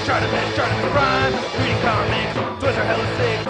ShartimusPrime, reading comics, toys are hella sick,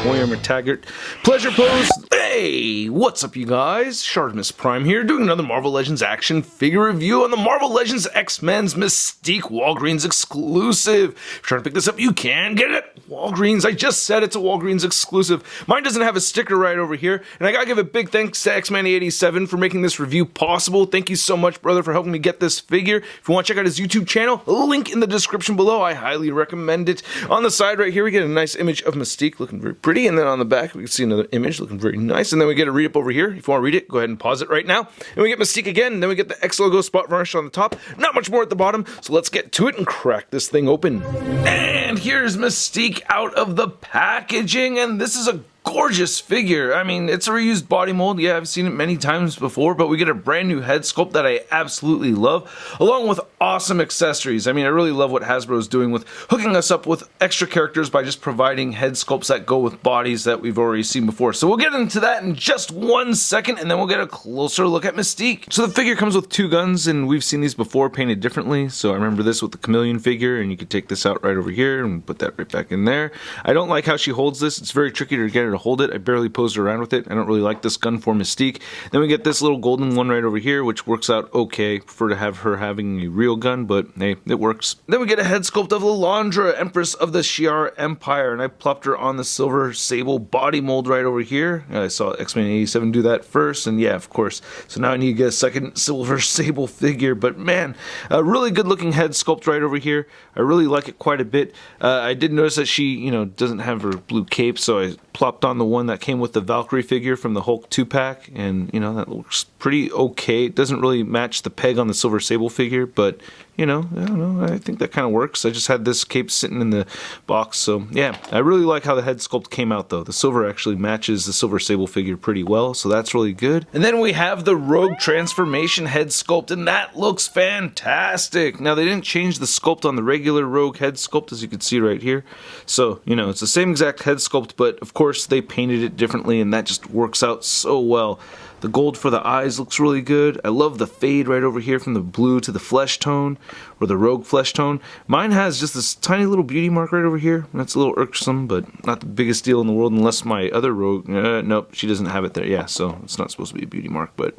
Warhammer Taggart. Pleasure pose. Hey, what's up you guys? ShartimusPrime here, doing another Marvel Legends action figure review on the Marvel Legends X-Men's Mystique Walgreens exclusive. If you're trying to pick this up, you can get it at Walgreens. I just said it's a Walgreens exclusive. Mine doesn't have a sticker right over here, and I gotta give a big thanks to X-Man87 for making this review possible. Thank you so much, brother, for helping me get this figure. If you want to check out his YouTube channel, link in the description below. I highly recommend it. On the side right here, we get a nice image of Mystique looking very pretty, and then on the back we can see another image looking very nice, and then we get a read up over here. If you want to read it, go ahead and pause it right now. And we get Mystique again, and then we get the X logo spot varnish on the top. Not much more at the bottom, so let's get to it and crack this thing open. And here's Mystique out of the packaging, and this is a gorgeous figure. I mean, it's a reused body mold. Yeah, I've seen it many times before, but we get a brand new head sculpt that I absolutely love, along with awesome accessories. I mean, I really love what Hasbro is doing with hooking us up with extra characters by just providing head sculpts that go with bodies that we've already seen before. So we'll get into that in just 1 second, and then we'll get a closer look at Mystique. So the figure comes with 2 guns, and we've seen these before painted differently. So I remember this with the chameleon figure, and you could take this out right over here and put that right back in there. I don't like how she holds this. It's very tricky to get her to hold it. I barely posed around with it. I don't really like this gun for Mystique. Then we get this little golden one right over here, which works out okay. Prefer to have her having a real gun, but hey, it works. Then we get a head sculpt of Lilandra, Empress of the Shi'ar Empire, and I plopped her on the silver sable body mold right over here. I saw X-Man87 do that first, and yeah, of course. So now I need to get a second silver sable figure, but man, a really good looking head sculpt right over here. I really like it quite a bit. I did notice that she, doesn't have her blue cape, so I plopped on the one that came with the Valkyrie figure from the Hulk 2-pack, and that looks pretty okay. It doesn't really match the peg on the Silver Sable figure, but I don't know, I think that kind of works. I just had this cape sitting in the box, so yeah, I really like how the head sculpt came out though. The silver actually matches the Silver Sable figure pretty well, so that's really good. And then we have the Rogue Transformation head sculpt, and that looks fantastic. Now they didn't change the sculpt on the regular Rogue head sculpt, as you can see right here, so it's the same exact head sculpt, but of course they painted it differently, and that just works out so well. The gold for the eyes looks really good. I love the fade right over here from the blue to the flesh tone, or the rogue flesh tone. Mine has just this tiny little beauty mark right over here. That's a little irksome, but not the biggest deal in the world unless my other rogue, nope, she doesn't have it there. Yeah, so it's not supposed to be a beauty mark, but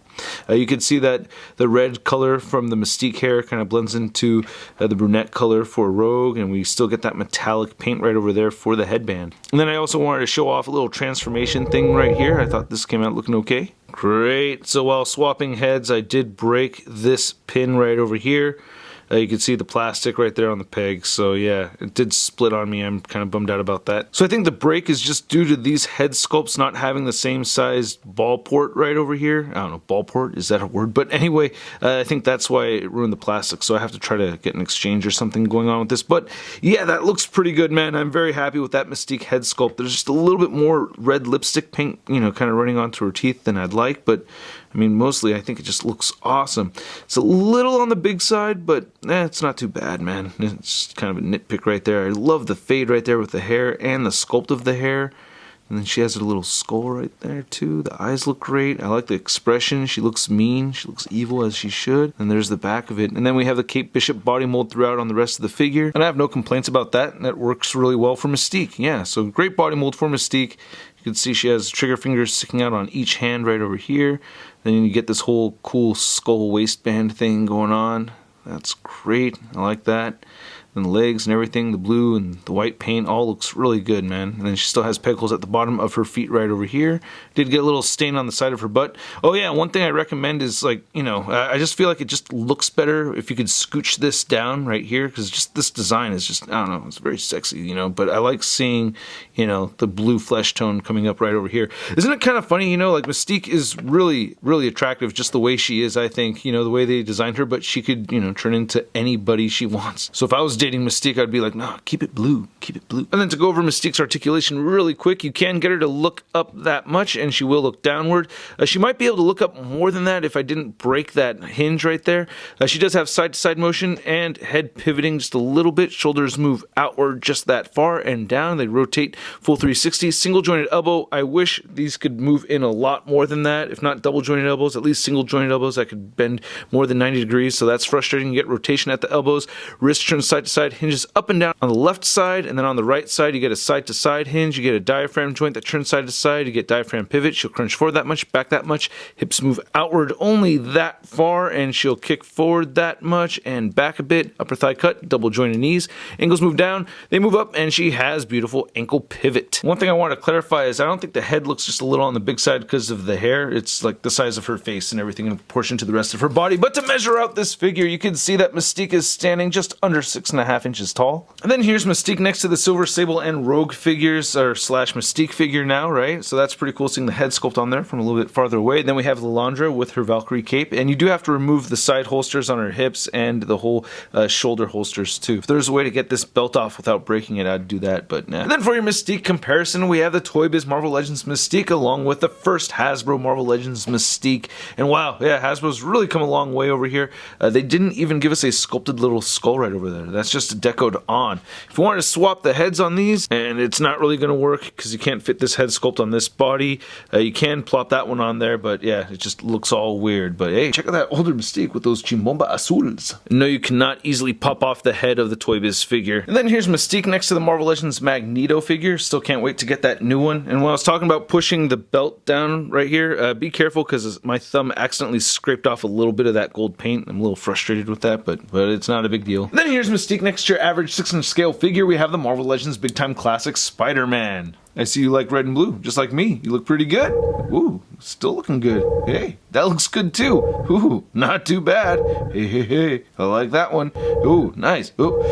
you can see that the red color from the Mystique hair kind of blends into the brunette color for rogue, and we still get that metallic paint right over there for the headband. And then I also wanted to show off a little transformation thing right here. I thought this came out looking okay. Great. So while swapping heads, I did break this pin right over here. You can see the plastic right there on the peg, so yeah, it did split on me. I'm kind of bummed out about that. So I think the break is just due to these head sculpts not having the same size ball port right over here. I don't know, ball port, is that a word? But anyway, I think that's why it ruined the plastic, so I have to try to get an exchange or something going on with this. But yeah, that looks pretty good, man. I'm very happy with that Mystique head sculpt. There's just a little bit more red lipstick paint, kind of running onto her teeth than I'd like, but I mean, mostly I think it just looks awesome. It's a little on the big side, but it's not too bad, man. It's kind of a nitpick right there. I love the fade right there with the hair and the sculpt of the hair. And then she has her little skull right there too. The eyes look great. I like the expression. She looks mean. She looks evil, as she should. And there's the back of it. And then we have the Kate Bishop body mold throughout on the rest of the figure. And I have no complaints about that. And that works really well for Mystique. Yeah, so great body mold for Mystique. You can see she has trigger fingers sticking out on each hand right over here. Then you get this whole cool skull waistband thing going on. That's great. I like that. And the legs and everything, the blue and the white paint, all looks really good, man. And then she still has peg holes at the bottom of her feet right over here. Did get a little stain on the side of her butt. Oh yeah, one thing I recommend is I just feel like it just looks better if you could scooch this down right here, because just this design is just, I don't know, it's very sexy, but I like seeing, the blue flesh tone coming up right over here. Isn't it kind of funny, like Mystique is really, really attractive just the way she is, I think, the way they designed her, but she could, turn into anybody she wants. So if I was dating Mystique, I'd be like, no, keep it blue, keep it blue. And then to go over Mystique's articulation really quick, you can get her to look up that much, and she will look downward. She might be able to look up more than that if I didn't break that hinge right there. She does have side-to-side motion and head pivoting just a little bit. Shoulders move outward just that far and down. They rotate full 360. Single-jointed elbow. I wish these could move in a lot more than that. If not double-jointed elbows, at least single-jointed elbows. I could bend more than 90 degrees, so that's frustrating. You get rotation at the elbows. Wrist turns side to side, hinges up and down on the left side, and then on the right side you get a side to side hinge. You get a diaphragm joint that turns side to side. You get diaphragm pivot. She'll crunch forward that much, back that much. Hips move outward only that far, and she'll kick forward that much and back a bit. Upper thigh cut, double jointed knees. Ankles move down, they move up, and she has beautiful ankle pivot. One thing I want to clarify is I don't think the head looks just a little on the big side because of the hair. It's like the size of her face and everything in proportion to the rest of her body. But to measure out this figure, you can see that Mystique is standing just under 6.5 inches tall. And then here's Mystique next to the Silver Sable and Rogue figures, or slash Mystique figure now, right? So that's pretty cool seeing the head sculpt on there from a little bit farther away. And then we have Lilandra with her Valkyrie cape, and you do have to remove the side holsters on her hips and the whole shoulder holsters too. If there's a way to get this belt off without breaking it, I'd do that, but nah. And then for your Mystique comparison, we have the Toy Biz Marvel Legends Mystique along with the first Hasbro Marvel Legends Mystique. And wow, yeah, Hasbro's really come a long way over here. They didn't even give us a sculpted little skull right over there. That's just decoed on. If you wanted to swap the heads on these, and it's not really going to work because you can't fit this head sculpt on this body, you can plop that one on there, but yeah, it just looks all weird. But hey, check out that older Mystique with those Chimbomba Azuls. No, you cannot easily pop off the head of the Toy Biz figure. And then here's Mystique next to the Marvel Legends Magneto figure. Still can't wait to get that new one. And when I was talking about pushing the belt down right here, be careful because my thumb accidentally scraped off a little bit of that gold paint. I'm a little frustrated with that, but it's not a big deal. And then here's Mystique next to your average 6-inch scale figure. We have the Marvel Legends Big Time Classic Spider-Man. I see you like red and blue, just like me. You look pretty good. Ooh, still looking good. Hey, that looks good too. Ooh, not too bad. Hey, hey, hey, I like that one. Ooh, nice. Ooh.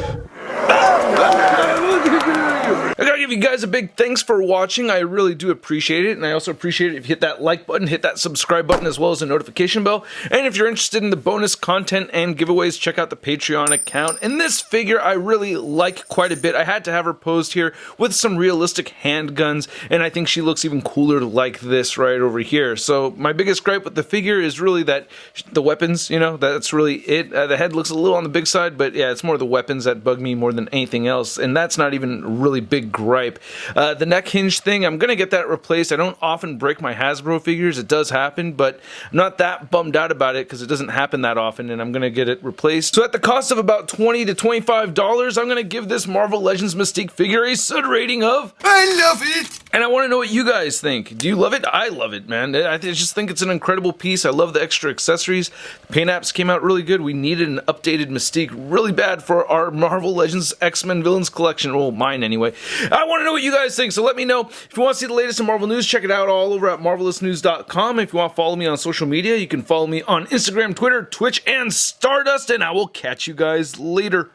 I gotta give you guys a big thanks for watching. I really do appreciate it, and I also appreciate it if you hit that like button, hit that subscribe button, as well as the notification bell. And if you're interested in the bonus content and giveaways, check out the Patreon account. And this figure I really like quite a bit. I had to have her posed here with some realistic handguns, and I think she looks even cooler like this right over here. So my biggest gripe with the figure is really that the weapons, you know, that's really it. The head looks a little on the big side, but yeah, it's more the weapons that bug me more than anything else, and that's not even a really big gripe. The neck hinge thing, I'm gonna get that replaced. I don't often break my Hasbro figures. It does happen, but I'm not that bummed out about it because it doesn't happen that often, and I'm gonna get it replaced. So at the cost of about $20 to $25, I'm gonna give this Marvel Legends Mystique figure a sud rating of I love it! And I want to know what you guys think. Do you love it? I love it, man. I just think it's an incredible piece. I love the extra accessories. The paint apps came out really good. We needed an updated Mystique really bad for our Marvel Legends X-Men Villains collection. Well, mine anyway. I want to know what you guys think, so let me know. If you want to see the latest in Marvel news, check it out all over at marvelousnews.com. If you want to follow me on social media, you can follow me on Instagram, Twitter, Twitch, and Stardust, and I will catch you guys later.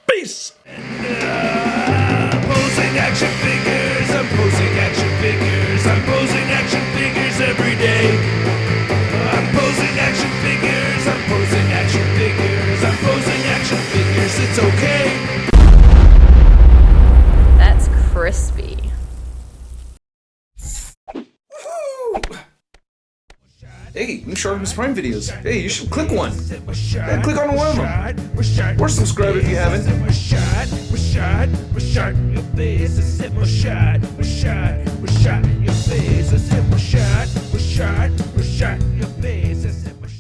Peace! Posing action figures, I'm posing action figures, I'm posing action figures every day. I'm posing action figures, I'm posing action figures, I'm posing action figures, it's okay. That's crispy. Hey, new ShartimusPrime videos. Hey, you should click one. Yeah, click on one of them. Or subscribe if you haven't. Your face, I said my shot, your face, I said my shot, your face.